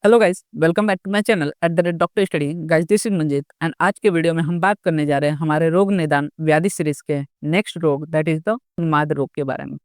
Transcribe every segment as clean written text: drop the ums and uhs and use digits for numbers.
Hello guys, welcome back to my channel doctor study. Guys, this is Manjeet and आज के video में हम बात करने जा रहे हैं हमारे रोग निदान व्याधि सीरीज के नेक्स्ट रोग दैट इज द उन्माद रोग के बारे में।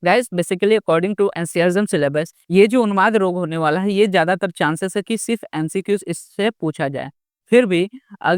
Guys, basically according to NCERT syllabus ये जो उन्माद रोग होने वाला है ये ज्यादातर चांसेस है कि सिर्फ एमसीक्यूज इससे पूछा जाए। फिर भी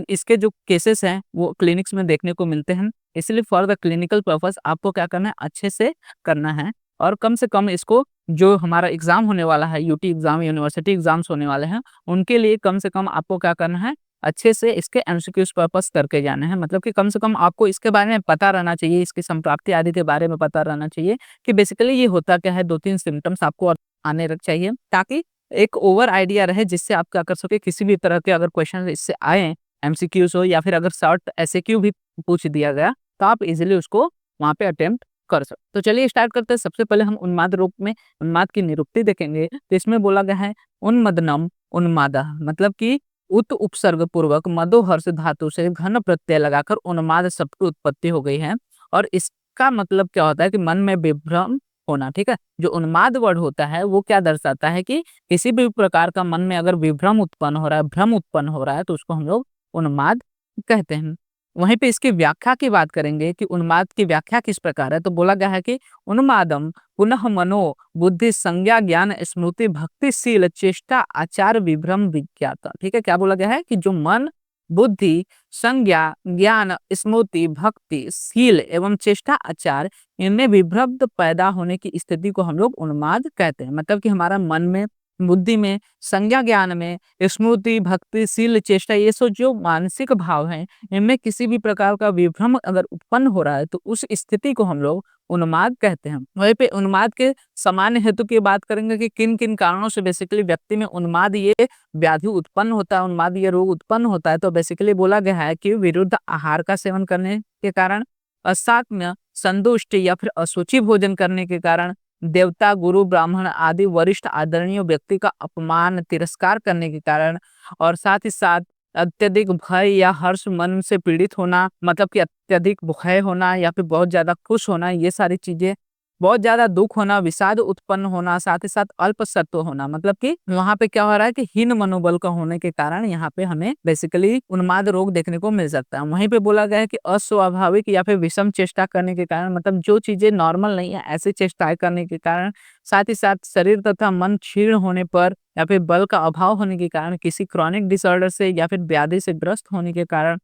इसके जो केसेस हैं वो क्लिनिक्स में देखने को मिलते हैं, इसलिए फॉर द क्लिनिकल पर्पस आपको क्या करना है, अच्छे से करना है और कम से कम इसको जो हमारा एग्जाम होने वाला है, यूटी एग्जाम, यूनिवर्सिटी एग्जाम्स होने वाले हैं, उनके लिए कम से कम आपको क्या करना है, अच्छे से इसके एमसीक्यूज पर्पस करके जाना है। मतलब कि कम से कम आपको इसके बारे में पता रहना चाहिए, इसकी संप्राप्ति आदि के बारे में पता रहना चाहिए कि बेसिकली ये होता क्या है। 2-3 सिम्टम्स आपको आने रख चाहिए ताकि एक ओवर आइडिया रहे, जिससे आप क्या कर सके, किसी भी तरह के अगर क्वेश्चन इससे आए, एमसीक्यूज हो या फिर अगर शॉर्ट एसएक्यू भी पूछ दिया गया तो आप इजिली उसको वहां पे अटेम्प्ट कर सकते। तो चलिए स्टार्ट करते हैं। सबसे पहले हम उन्माद रोग में उन्माद की निरुक्ति देखेंगे। तो इसमें बोला गया है उन्मदनम उन्मादा, मतलब कि उत उपसर्ग पूर्वक मदोहर्ष धातु से घन प्रत्यय लगाकर उन्माद शब्द की उत्पत्ति हो गई है। और इसका मतलब क्या होता है कि मन में विभ्रम होना। ठीक है, जो उन्माद वर्ड होता है वो क्या दर्शाता है कि किसी भी प्रकार का मन में अगर विभ्रम उत्पन्न हो रहा है, भ्रम उत्पन्न हो रहा है, तो उसको हम लोग उन्माद कहते हैं। वहीं पे इसकी व्याख्या की बात करेंगे कि उन्माद की व्याख्या किस प्रकार है। तो बोला गया है कि उन्मादम पुनः मनो बुद्धि संज्ञा ज्ञान स्मृति भक्तिशील चेष्टा आचार विभ्रम विज्ञाता। ठीक है, क्या बोला गया है कि जो मन, बुद्धि, संज्ञा, ज्ञान, स्मृति, भक्ति, शील एवं चेष्टा आचार, इनमें विभ्रम पैदा होने की स्थिति को हम लोग उन्माद कहते हैं। मतलब कि हमारा मन में, बुद्धि में, संज्ञा ज्ञान में, स्मृति, भक्ति, शील, चेष्टा, ये सब जो मानसिक भाव हैं, इनमें किसी भी प्रकार का विभ्रम अगर उत्पन्न हो रहा है तो उस स्थिति को हम लोग उन्माद कहते हैं। वहीं पे उन्माद के सामान्य हेतु की बात करेंगे कि किन किन कारणों से बेसिकली व्यक्ति में उन्माद ये व्याधि उत्पन्न होता है, उन्माद ये रोग उत्पन्न होता है। तो बेसिकली बोला गया है कि विरुद्ध आहार का सेवन करने के कारण, असात्म्य, संतुष्ट या फिर अशुचि भोजन करने के कारण, देवता, गुरु, ब्राह्मण आदि वरिष्ठ आदरणीय व्यक्ति का अपमान, तिरस्कार करने के कारण, और साथ ही साथ अत्यधिक भय या हर्ष मन से पीड़ित होना, मतलब कि अत्यधिक भय होना या फिर बहुत ज्यादा खुश होना, ये सारी चीजें, बहुत ज्यादा दुख होना, विषाद उत्पन्न होना, साथ ही साथ अल्प सत्व होना, मतलब कि वहां पे क्या हो रहा है कि हीन मनोबल का होने के कारण यहाँ पे हमें बेसिकली उन्माद रोग देखने को मिल सकता है। वहीं पे बोला गया है कि अस्वाभाविक या फिर विषम चेष्टा करने के कारण, मतलब जो चीजें नॉर्मल नहीं है ऐसी चेष्टाएं करने के कारण, साथ ही साथ शरीर तथा मन क्षीण होने पर या फिर बल का अभाव होने के कारण, किसी क्रॉनिक डिसऑर्डर से या फिर व्याधि से ग्रस्त होने के कारण,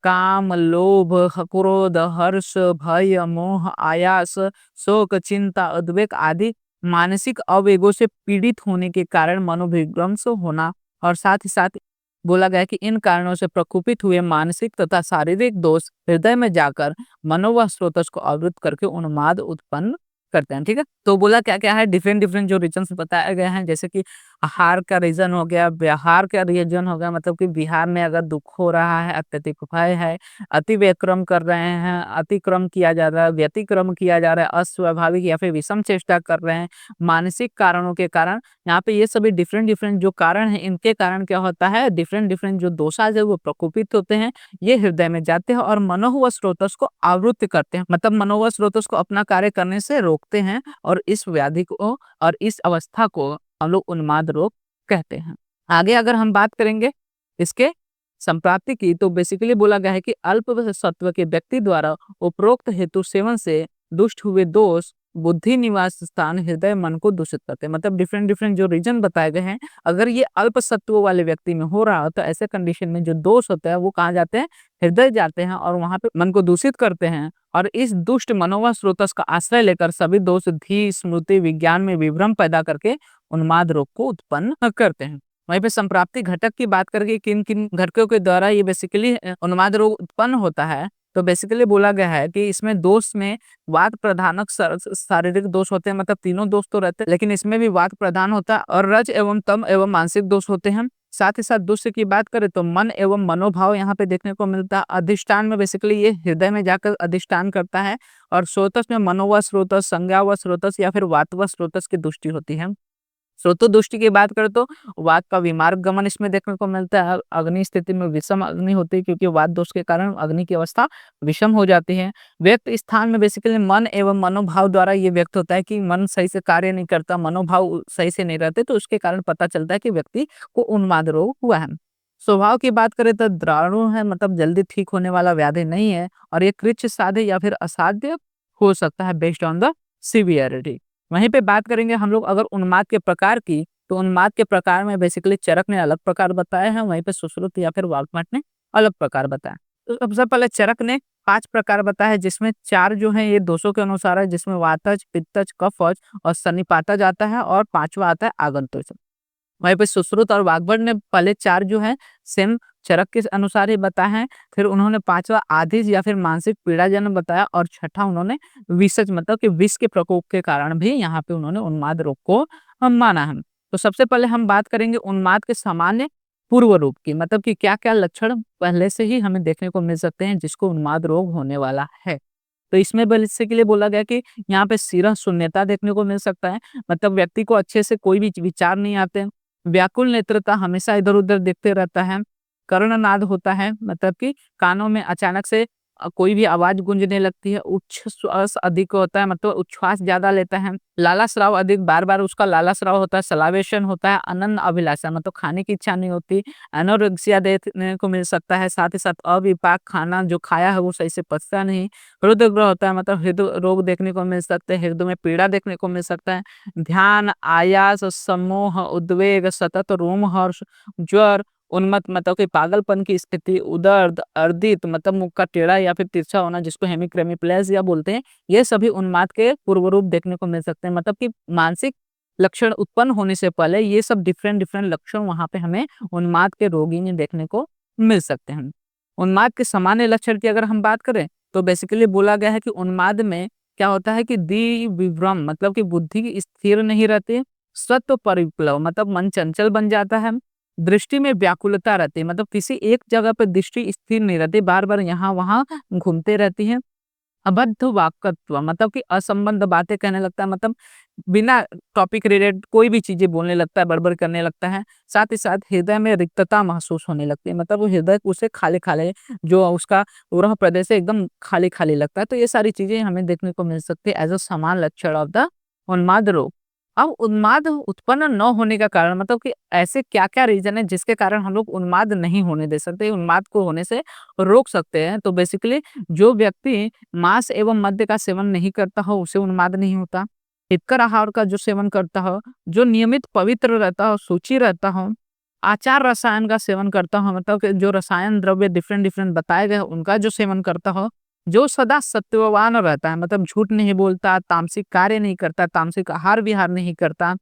काम, लोभ, क्रोध, हर्ष, भय, मोह, आयास, शोक, चिंता, उद्वेग आदि मानसिक अवेगों से पीड़ित होने के कारण मनोविभ्रंश होना। और साथ ही साथ बोला गया है कि इन कारणों से प्रकोपित हुए मानसिक तथा शारीरिक दोष हृदय में जाकर मनोवा स्रोतस को आवृत करके उन्माद उत्पन्न करते हैं। ठीक है, तो बोला क्या क्या है, डिफरेंट डिफरेंट जो रीजन बताए गए हैं, जैसे कि आहार का रीजन हो गया, व्यवहार का रीजन हो गया, मतलब कि बिहार में अगर दुख हो रहा है, अत्यधिक भय है, अति व्यक्रम कर रहे हैं, अतिक्रम किया जा रहा है, व्यतिक्रम किया जा रहा है, अस्वाभाविक या फिर विषम चेष्टा कर रहे हैं, मानसिक कारणों के कारण, यहाँ पे ये सभी डिफरेंट डिफरेंट जो कारण है, इनके कारण क्या होता है, डिफरेंट डिफरेंट जो दोषा है वो प्रकोपित होते हैं, ये हृदय में जाते हैं और मनोहुआ स्रोतस को आवृत्त करते हैं, मतलब मनोहुआ स्रोतस को अपना कार्य करने से रोकते हैं, और इस व्याधि को और इस अवस्था को हम लोग उन्माद रोग कहते हैं। आगे अगर हम बात करेंगे इसके संप्राप्ति की, तो बेसिकली बोला गया है कि अल्प सत्व के व्यक्ति द्वारा उपरोक्त हेतु सेवन से दुष्ट हुए दोष बुद्धि निवास स्थान हृदय मन को दूषित करते हैं। मतलब डिफरेंट डिफरेंट जो रीजन बताए गए हैं, अगर ये अल्प सत्व वाले व्यक्ति में हो रहा हो तो ऐसे कंडीशन में जो दोष होता है वो कहाँ जाते हैं, हृदय जाते हैं, और वहां पे मन को दूषित करते हैं, और इस दुष्ट मनोवा स्रोतस का आश्रय लेकर सभी दोष धी स्मृति विज्ञान में विभ्रम पैदा करके उन्माद रोग को उत्पन्न करते हैं। वहीं पे संप्राप्ति घटक की बात करके किन किन घटकों के द्वारा ये बेसिकली उन्माद रोग उत्पन्न होता है, तो बेसिकली बोला गया है कि इसमें दोष में वात प्रधानक शारीरिक दोष होते हैं, मतलब तीनों दोष तो रहते हैं लेकिन इसमें भी वात प्रधान होता है, और रज एवं तम एवं मानसिक दोष होते हैं। साथ ही साथ दूसरे की बात करें तो मन एवं मनोभाव यहाँ पे देखने को मिलता है। अधिष्ठान में बेसिकली ये हृदय में जाकर अधिष्ठान करता है, और स्रोतस में मनोवा स्रोतस, संज्ञा व स्रोतस या फिर वात व स्रोतस की दृष्टि होती है। स्रोतो दृष्टि की बात करें तो वात का विमार्गमन इसमें देखने को मिलता है। अग्नि स्थिति में विषम अग्नि होती है क्योंकि वात दोष के कारण अग्नि की अवस्था विषम हो जाती है। व्यक्त स्थान में बेसिकली मन एवं मनोभाव द्वारा ये व्यक्त होता है कि मन सही से कार्य नहीं करता, मनोभाव सही से नहीं रहते, तो उसके कारण पता चलता है कि व्यक्ति को उन्माद रोग हुआ है। स्वभाव की बात करें तो द्राणु है, मतलब जल्दी ठीक होने वाला व्याधि नहीं है और ये कृच्छ साध्य या फिर असाध्य हो सकता है बेस्ड ऑन द सीवियरिटी। वहीं पे बात करेंगे हम लोग अगर उन्माद के प्रकार की, तो उन्माद के प्रकार में बेसिकली चरक ने अलग प्रकार बताए हैं, वहीं पे सुश्रुत या फिर वाग्भट ने अलग प्रकार बताया। तो सबसे पहले चरक ने 5 प्रकार बताया है, जिसमें 4 जो है ये दोषों के अनुसार है, जिसमें वातज, पित्तज, कफज और सन्निपातज आता है और 5वां आता है आगंतुज। वहीं पे सुश्रुत और वाग्भट ने पहले 4 जो है सेम चरक के अनुसार ही बताए हैं, फिर उन्होंने 5वां आधिज या फिर मानसिक पीड़ाजनक बताया और छठा उन्होंने विषज मतलब कि विष के प्रकोप के कारण भी यहाँ पे उन्होंने उन्माद रोग को माना है। तो सबसे पहले हम बात करेंगे उन्माद के सामान्य पूर्व रूप की, मतलब कि क्या-क्या लक्षण पहले से ही हमें देखने को मिल सकते हैं जिसको उन्माद रोग होने वाला है। तो इसमें बेसिकली बोला गया कि यहाँ पे सिरह शून्यता देखने को मिल सकता है, मतलब व्यक्ति को अच्छे से कोई भी विचार नहीं आते। व्याकुल नेत्रता, हमेशा इधर-उधर देखते रहता है। कर्णनाद होता है, मतलब कि कानों में अचानक से कोई भी आवाज़ गूंजने लगती है। उच्च श्वास अधिक होता है, मतलब उच्छ्वास ज़्यादा लेता है। लाला स्राव अधिक, बार-बार उसका लाला स्राव होता है। सलावेशन होता है। अनन्य अभिलाषा, मतलब खाने की इच्छा नहीं होती। एनोरेक्सिया देखने को मिल सकता है। साथ ही साथ अविपाक, खाना जो खाया है वो सही से पचता नहीं। हृदयग्रह होता है, मतलब हृदय रोग देखने को मिल सकते हैं। हृदय में पीड़ा देखने को मिल सकता है। ध्यान, आयास, सम्मोह, उद्वेग, सतत रोमहर्ष, ज्वर, उन्मत्त मतलब कि पागलपन की स्थिति, उदर्द, अर्दित मतलब मुख का टेढ़ा या फिर तिरछा होना जिसको हेमिक्रेमीप्लेजिया बोलते हैं, ये सभी उन्माद के पूर्व रूप देखने को मिल सकते हैं। मतलब कि मानसिक लक्षण उत्पन्न होने से पहले ये सब डिफरेंट डिफरेंट लक्षण वहाँ पे हमें उन्माद के रोगी में देखने को मिल सकते हैं। उन्माद के सामान्य लक्षण की अगर हम बात करें तो बेसिकली बोला गया है कि उन्माद में क्या होता है कि दिविभ्रम मतलब कि बुद्धि स्थिर नहीं रहती, सत्व परिप्लव मतलब मन चंचल बन जाता है, दृष्टि में व्याकुलता रहती है, मतलब किसी एक जगह पे दृष्टि स्थिर नहीं रहती, बार-बार यहाँ-वहाँ घूमते रहती है। अबद्ध वाक्यत्व मतलब कि असंबद्ध बातें कहने लगता है, मतलब बिना टॉपिक रिलेटेड कोई भी चीज़ें बोलने लगता है, बड़बड़ करने लगता है। साथ ही साथ हृदय में रिक्तता महसूस होने लगती है, मतलब वो हृदय उसे खाली-खाली जो उसका पूरा प्रदेश है एकदम खाली-खाली लगता है। तो ये सारी चीज़ें हमें देखने को मिल सकती है एज़ अ सामान्य लक्षण ऑफ द उन्माद रोग। अब उन्माद उत्पन्न न होने का कारण मतलब कि ऐसे क्या-क्या रीज़न है जिसके कारण हम लोग उन्माद नहीं होने दे सकते, उन्माद को होने से रोक सकते हैं। तो बेसिकली जो व्यक्ति मांस एवं मद्य का सेवन नहीं करता हो उसे उन्माद नहीं होता। हितकर आहार का जो सेवन करता हो, जो नियमित पवित्र रहता हो, शुचि रहता हो, आचार रसायन का सेवन करता हो, मतलब कि जो रसायन द्रव्य डिफरेंट डिफरेंट बताए गए हैं उनका जो सेवन करता हो, जो सदा सत्यवान रहता है, मतलब झूठ नहीं बोलता, तामसिक कार्य नहीं करता, तामसिक आहार विहार नहीं करता,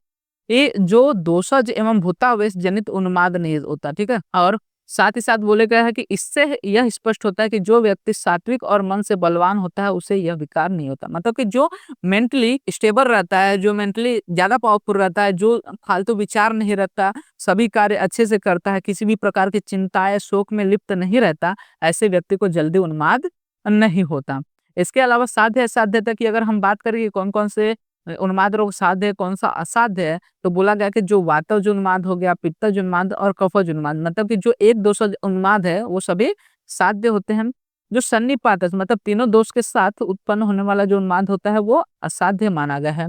ये जो दोषज एवं भूतावेश जनित उन्माद नहीं होता, ठीक है। और साथ ही साथ बोले गया है कि इससे यह स्पष्ट होता है कि जो व्यक्ति सात्विक और मन से बलवान होता है उसे यह विकार नहीं होता, मतलब कि जो मेंटली स्टेबल रहता है, जो मेंटली ज्यादा पावरफुल रहता है, जो फालतू विचार नहीं रहता, सभी कार्य अच्छे से करता है, किसी भी प्रकार की चिंताएं शोक में लिप्त नहीं रहता, ऐसे व्यक्ति को जल्दी उन्माद नहीं होता। इसके अलावा साध्य असाध्यता की अगर हम बात करें कौन कौन से उन्माद रोग साध्य है कौन सा असाध्य है, तो बोला गया कि जो वातज उन्माद हो गया, पित्तज उन्माद और कफज उन्माद, मतलब कि जो एक दोषज उन्माद है वो सभी साध्य होते हैं। जो सन्निपातज मतलब तीनों दोष के साथ उत्पन्न होने वाला जो उन्माद होता है वो असाध्य माना गया है।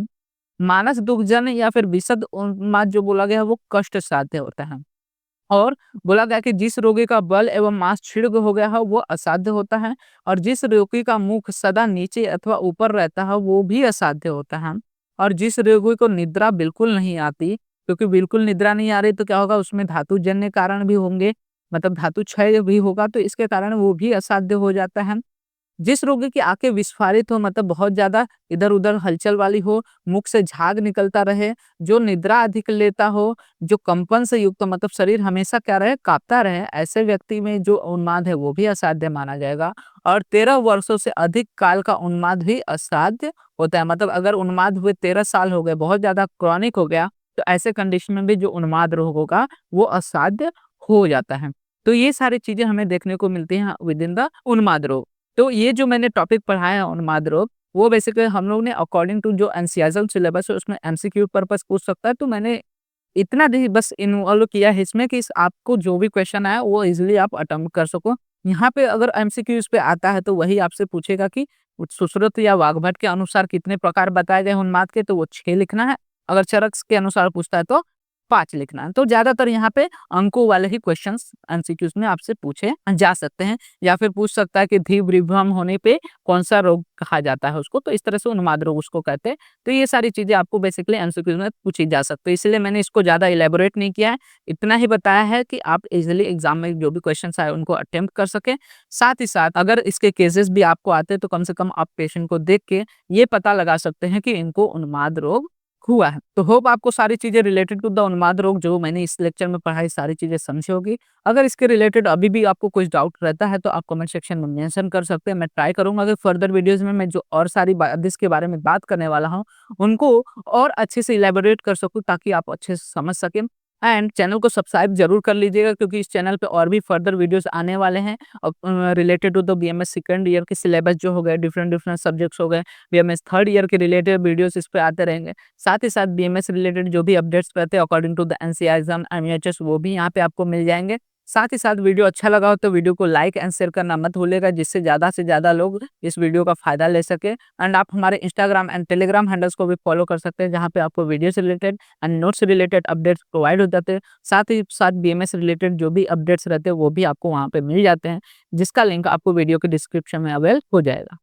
मानस दुखजन या फिर विशद उन्माद जो बोला गया है वो कष्ट साध्य होता है। और बोला गया कि जिस रोगी का बल एवं मांस क्षीण हो गया है वो असाध्य होता है, और जिस रोगी का मुख सदा नीचे अथवा ऊपर रहता है वो भी असाध्य होता है, और जिस रोगी को निद्रा बिल्कुल नहीं आती, क्योंकि बिल्कुल निद्रा नहीं आ रही तो क्या होगा उसमें धातु जन्य कारण भी होंगे, मतलब धातु क्षय भी होगा, तो इसके कारण वो भी असाध्य हो जाता है। जिस रोगी की आंखें विस्फारित हो, मतलब बहुत ज्यादा इधर-उधर हलचल वाली हो, मुख से झाग निकलता रहे, जो निद्रा अधिक लेता हो, जो कंपन से युक्त मतलब शरीर हमेशा क्या रहे कांपता रहे, ऐसे व्यक्ति में जो उन्माद है वो भी असाध्य माना जाएगा। और 13 वर्षों से अधिक काल का उन्माद भी असाध्य होता है, मतलब अगर उन्माद हुए 13 साल हो गए, बहुत ज्यादा क्रॉनिक हो गया, तो ऐसे कंडीशन में भी जो उन्माद रोग होगा वो असाध्य हो जाता है। तो ये सारी चीजें हमें देखने को मिलती हैं विद इन द उन्माद रोग। तो ये जो मैंने टॉपिक पढ़ाया है उन्माद रोग, वो बेसिकली हम लोग ने अकॉर्डिंग टू जो एनसीईआरटी सिलेबस है उसमें एमसीक्यू पर्पस पूछ सकता है, तो मैंने इतना दी बस इन्वॉल्व किया है इसमें कि आपको जो भी क्वेश्चन आया वो इजीली आप अटेम्प्ट कर सको। यहाँ पे अगर एमसीक्यूज पे आता है तो वही आपसे पूछेगा कि सुश्रुत या वाग्भट के अनुसार कितने प्रकार बताए गए उन्माद के, तो वो 6 लिखना है। अगर चरक के अनुसार पूछता है तो 5 लिखना है। तो ज्यादातर यहाँ पे अंकों वाले ही क्वेश्चंस एमसीक्यूज में आपसे पूछे जा सकते हैं, या फिर पूछ सकता है कि धीव विभ्रम होने पे कौन सा रोग कहा जाता है उसको, तो इस तरह से उन्माद रोग उसको कहते हैं। तो ये सारी चीजें आपको बेसिकली एमसीक्यूज में पूछी जा सकती है, इसलिए मैंने इसको ज्यादा इलेबोरेट नहीं किया है। इतना ही बताया है कि आप इजिली एग्जाम में जो भी क्वेश्चन आए उनको अटेम्प्ट कर सके। साथ ही साथ अगर इसके केसेस भी आपको आते हैं तो कम से कम आप पेशेंट को देख के ये पता लगा सकते हैं कि इनको उन्माद रोग हुआ है। तो होप आपको सारी चीजें रिलेटेड टू द उन्माद रोग जो मैंने इस लेक्चर में पढ़ाई सारी चीजें समझी होगी। अगर इसके रिलेटेड अभी भी आपको कुछ डाउट रहता है तो आप कमेंट सेक्शन में मेंशन कर सकते हैं। मैं ट्राई करूंगा कि फर्दर वीडियोस में मैं जो और सारी जिसके बारे में बात करने वाला हूँ उनको और अच्छे से इलेबोरेट कर सकूं, ताकि आप अच्छे से समझ सकें। एंड चैनल को सब्सक्राइब जरूर कर लीजिएगा, क्योंकि इस चैनल पे और भी फर्दर वीडियोस आने वाले हैं related to the BMS second year के सिलेबस जो हो गए, डिफरेंट डिफरेंट सब्जेक्ट्स हो गए, बीएमएस थर्ड ईयर के रिलेटेड वीडियोस इस पे आते रहेंगे। साथ ही साथ बीएमएस रिलेटेड जो भी अपडेट्स रहते हैं according to the NCERT exam MEHS वो भी यहाँ पे आपको मिल जाएंगे। साथ ही साथ वीडियो अच्छा लगा हो तो वीडियो को लाइक एंड शेयर करना मत भूलिएगा, जिससे ज़्यादा से ज़्यादा लोग इस वीडियो का फायदा ले सके। एंड आप हमारे इंस्टाग्राम एंड टेलीग्राम हैंडल्स को भी फॉलो कर सकते हैं, जहाँ पे आपको वीडियो से रिलेटेड एंड नोट्स से रिलेटेड अपडेट्स प्रोवाइड हो जाते हैं। साथ ही साथ बीएमएस रिलेटेड जो भी अपडेट्स रहते हैं वो भी आपको वहाँ पे मिल जाते हैं, जिसका लिंक आपको वीडियो के डिस्क्रिप्शन में अवेल हो जाएगा।